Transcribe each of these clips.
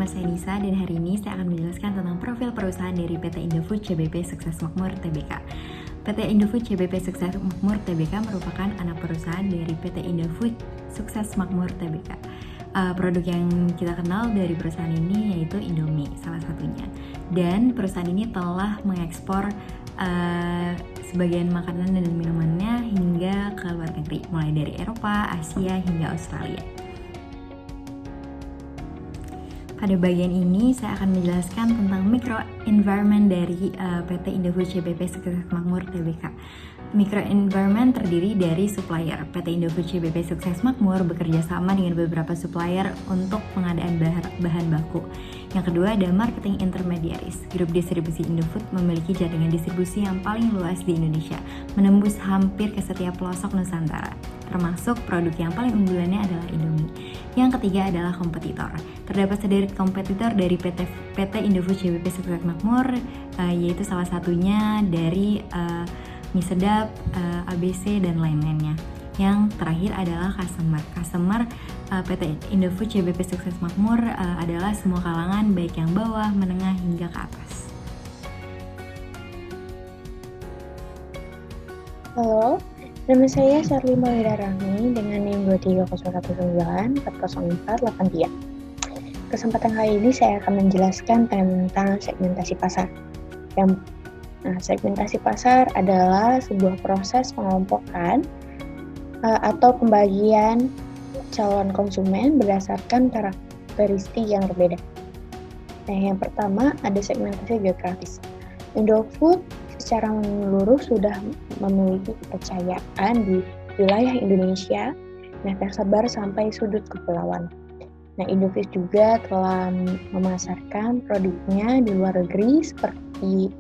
saya Nisa dan hari ini saya akan menjelaskan tentang profil perusahaan dari PT Indofood CBP Sukses Makmur Tbk. PT Indofood CBP Sukses Makmur Tbk merupakan anak perusahaan dari PT Indofood Sukses Makmur Tbk. Produk yang kita kenal dari perusahaan ini yaitu Indomie salah satunya. Dan perusahaan ini telah mengekspor sebagian makanan dan minumannya hingga ke luar negeri, mulai dari Eropa, Asia, hingga Australia. Pada bagian ini saya akan menjelaskan tentang microenvironment dari PT Indofood CBP Sukses Makmur Tbk. Microenvironment terdiri dari supplier. PT Indofood CBP Sukses Makmur bekerja sama dengan beberapa supplier untuk pengadaan bahan baku. Yang kedua ada marketing intermediaries. Grup distribusi Indofood memiliki jaringan distribusi yang paling luas di Indonesia, menembus hampir ke setiap pelosok Nusantara. Termasuk produk yang paling unggulannya adalah Indomie. Yang ketiga adalah kompetitor. Terdapat sederet kompetitor dari PT Indofood CBP Sukses Makmur, yaitu salah satunya dari Mie Sedap, ABC, dan lain-lainnya. Yang terakhir adalah customer PT Indofood CBP Sukses Makmur adalah semua kalangan, baik yang bawah, menengah, hingga ke atas. Halo, nama saya Sharly Maulida Rahmi dengan NIM 23019404883. Kesempatan kali ini saya akan menjelaskan tentang segmentasi pasar. Segmentasi pasar adalah sebuah proses pengelompokan atau pembagian calon konsumen berdasarkan karakteristik yang berbeda. Yang pertama ada segmentasi geografis. Indofood secara menyeluruh sudah memiliki kepercayaan di wilayah Indonesia, tersebar sampai sudut kepulauan. Indofood juga telah memasarkan produknya di luar negeri seperti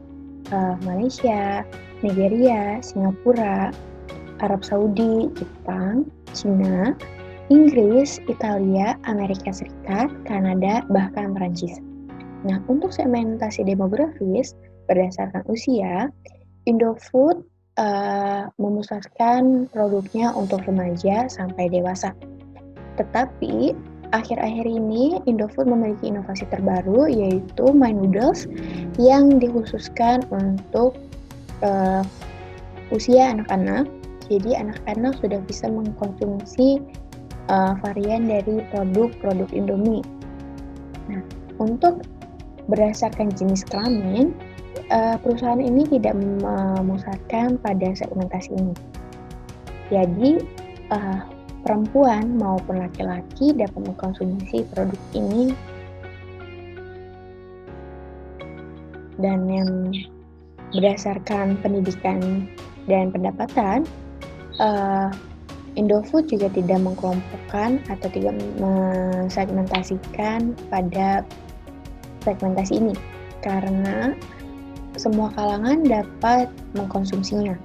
Malaysia, Nigeria, Singapura, Arab Saudi, Jepang, Cina, Inggris, Italia, Amerika Serikat, Kanada, bahkan Perancis. Untuk segmentasi demografis berdasarkan usia, Indofood memusatkan produknya untuk remaja sampai dewasa. Tetapi akhir-akhir ini Indofood memiliki inovasi terbaru yaitu My Noodles yang dikhususkan untuk usia anak-anak. Jadi anak-anak sudah bisa mengkonsumsi varian dari produk Indomie. Untuk berdasarkan jenis kelamin, perusahaan ini tidak memusatkan pada segmentasi ini. Jadi perempuan maupun laki-laki dapat mengkonsumsi produk ini. Dan yang berdasarkan pendidikan dan pendapatan, Indofood juga tidak mengkelompokkan atau tidak mensegmentasikan pada segmentasi ini karena semua kalangan dapat mengkonsumsinya.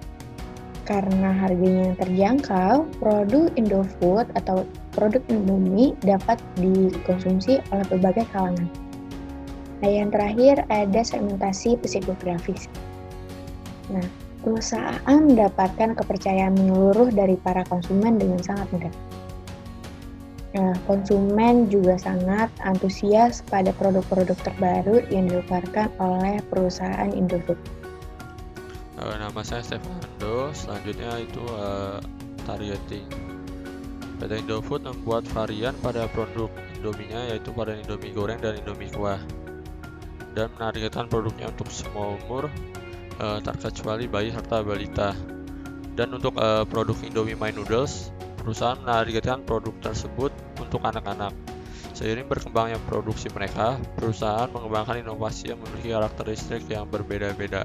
Karena harganya yang terjangkau, produk Indofood atau produk Indomie dapat dikonsumsi oleh berbagai kalangan. Yang terakhir ada segmentasi psikografis. Perusahaan mendapatkan kepercayaan menyeluruh dari para konsumen dengan sangat mudah. Konsumen juga sangat antusias pada produk-produk terbaru yang dikeluarkan oleh perusahaan Indofood. Nama saya Stefano, selanjutnya itu targeting. PT Indofood membuat varian pada produk Indominya yaitu pada Indomie goreng dan Indomie kuah, dan menargetkan produknya untuk semua umur terkecuali bayi serta balita. Dan untuk produk Indomie My Noodles, perusahaan menargetkan produk tersebut untuk anak-anak. Seiring berkembangnya produksi mereka, perusahaan mengembangkan inovasi yang memiliki karakteristik yang berbeda-beda.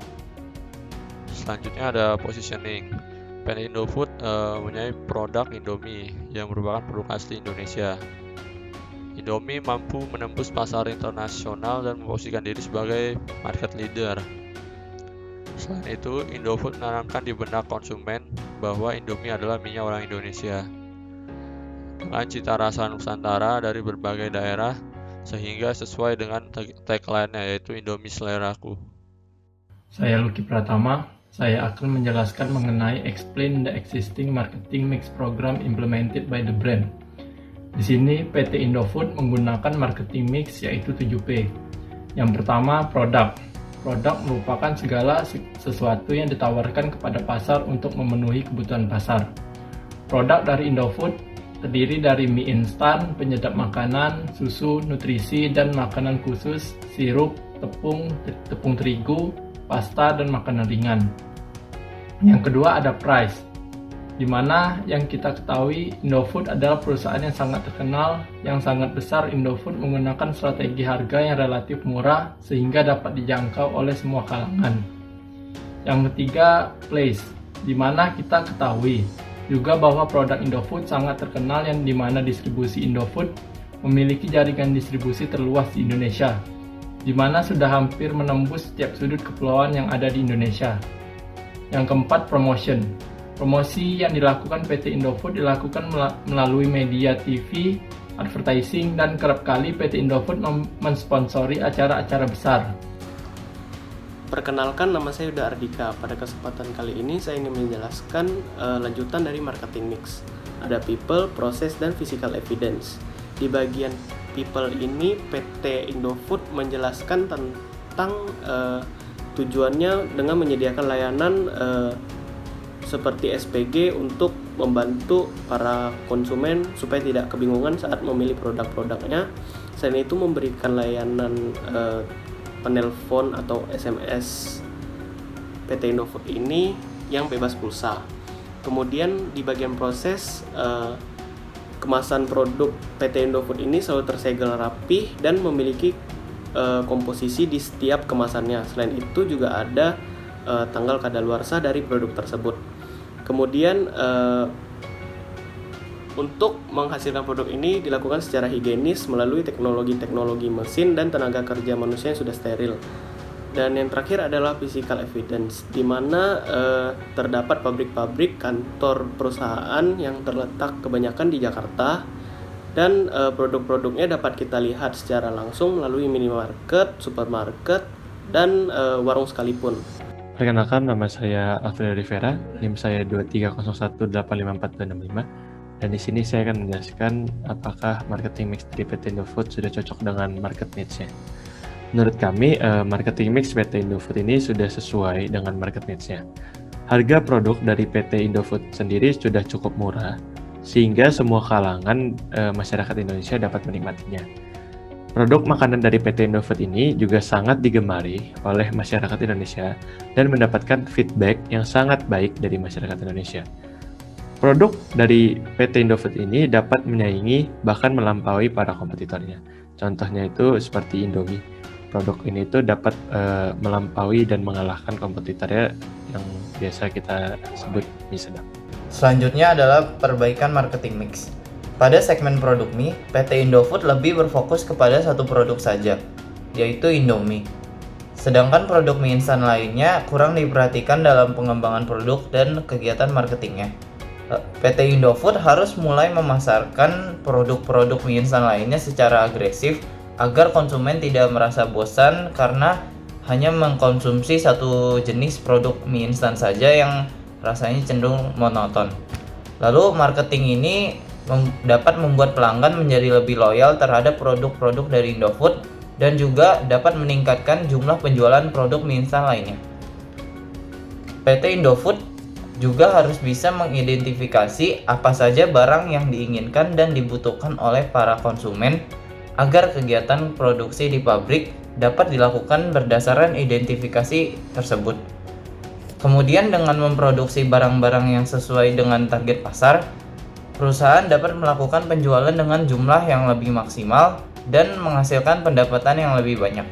Selanjutnya ada positioning. PT Indofood mempunyai produk Indomie yang merupakan produk asli Indonesia. Indomie mampu menembus pasar internasional dan memposisikan diri sebagai market leader. Selain itu, Indofood menanamkan di benak konsumen bahwa Indomie adalah minyak orang Indonesia dengan cita rasa Nusantara dari berbagai daerah sehingga sesuai dengan tagline-nya yaitu Indomie Seleraku. Saya Lucky Pratama. Saya akan menjelaskan mengenai explain the existing marketing mix program implemented by the brand. Di sini PT Indofood menggunakan marketing mix yaitu 7P. Yang pertama, produk. Produk merupakan segala sesuatu yang ditawarkan kepada pasar untuk memenuhi kebutuhan pasar. Produk dari Indofood terdiri dari mie instan, penyedap makanan, susu, nutrisi, dan makanan khusus, sirup, tepung terigu, pasta, dan makanan ringan. Yang kedua ada price, di mana yang kita ketahui Indofood adalah perusahaan yang sangat terkenal, yang sangat besar. Indofood menggunakan strategi harga yang relatif murah sehingga dapat dijangkau oleh semua kalangan. Yang ketiga, place, di mana kita ketahui juga bahwa produk Indofood sangat terkenal, yang di mana distribusi Indofood memiliki jaringan distribusi terluas di Indonesia, di mana sudah hampir menembus setiap sudut kepulauan yang ada di Indonesia. Yang keempat, promotion. Promosi yang dilakukan PT Indofood dilakukan melalui media TV, advertising, dan kerap kali PT Indofood mensponsori acara-acara besar. Perkenalkan, nama saya Yuda Ardika. Pada kesempatan kali ini saya ingin menjelaskan lanjutan dari marketing mix. Ada people, process, dan physical evidence. Di bagian people ini PT Indofood menjelaskan tentang tujuannya dengan menyediakan layanan seperti SPG untuk membantu para konsumen supaya tidak kebingungan saat memilih produk-produknya. Selain itu memberikan layanan penelpon atau SMS PT Indofood ini yang bebas pulsa. Kemudian di bagian proses, kemasan produk PT Indofood ini selalu tersegel rapih dan memiliki komposisi di setiap kemasannya. Selain itu juga ada tanggal kadaluarsa dari produk tersebut. Kemudian untuk menghasilkan produk ini dilakukan secara higienis melalui teknologi mesin dan tenaga kerja manusia yang sudah steril. Dan yang terakhir adalah physical evidence, di mana terdapat pabrik-pabrik, kantor perusahaan yang terletak kebanyakan di Jakarta, dan produk-produknya dapat kita lihat secara langsung melalui minimarket, supermarket, dan warung sekalipun. Perkenalkan, nama saya Alfredo Rivera, NIM saya 230185425, dan di sini saya akan menjelaskan apakah marketing mix dari PT Indofood sudah cocok dengan market needs-nya. Menurut kami, marketing mix PT Indofood ini sudah sesuai dengan market needs-nya. Harga produk dari PT Indofood sendiri sudah cukup murah, sehingga semua kalangan masyarakat Indonesia dapat menikmatinya. Produk makanan dari PT Indofood ini juga sangat digemari oleh masyarakat Indonesia dan mendapatkan feedback yang sangat baik dari masyarakat Indonesia. Produk dari PT Indofood ini dapat menyaingi bahkan melampaui para kompetitornya. Contohnya itu seperti Indomie. Produk ini itu dapat melampaui dan mengalahkan kompetitornya yang biasa kita sebut mie sedap. Selanjutnya adalah perbaikan marketing mix. Pada segmen produk mie, PT Indofood lebih berfokus kepada satu produk saja, yaitu Indomie. Sedangkan produk mie instan lainnya kurang diperhatikan dalam pengembangan produk dan kegiatan marketingnya. PT Indofood harus mulai memasarkan produk-produk mie instan lainnya secara agresif agar konsumen tidak merasa bosan karena hanya mengkonsumsi satu jenis produk mie instan saja yang rasanya cenderung monoton. Lalu marketing ini dapat membuat pelanggan menjadi lebih loyal terhadap produk-produk dari Indofood dan juga dapat meningkatkan jumlah penjualan produk mie instan lainnya. PT Indofood juga harus bisa mengidentifikasi apa saja barang yang diinginkan dan dibutuhkan oleh para konsumen agar kegiatan produksi di pabrik dapat dilakukan berdasarkan identifikasi tersebut. Kemudian dengan memproduksi barang-barang yang sesuai dengan target pasar, perusahaan dapat melakukan penjualan dengan jumlah yang lebih maksimal dan menghasilkan pendapatan yang lebih banyak.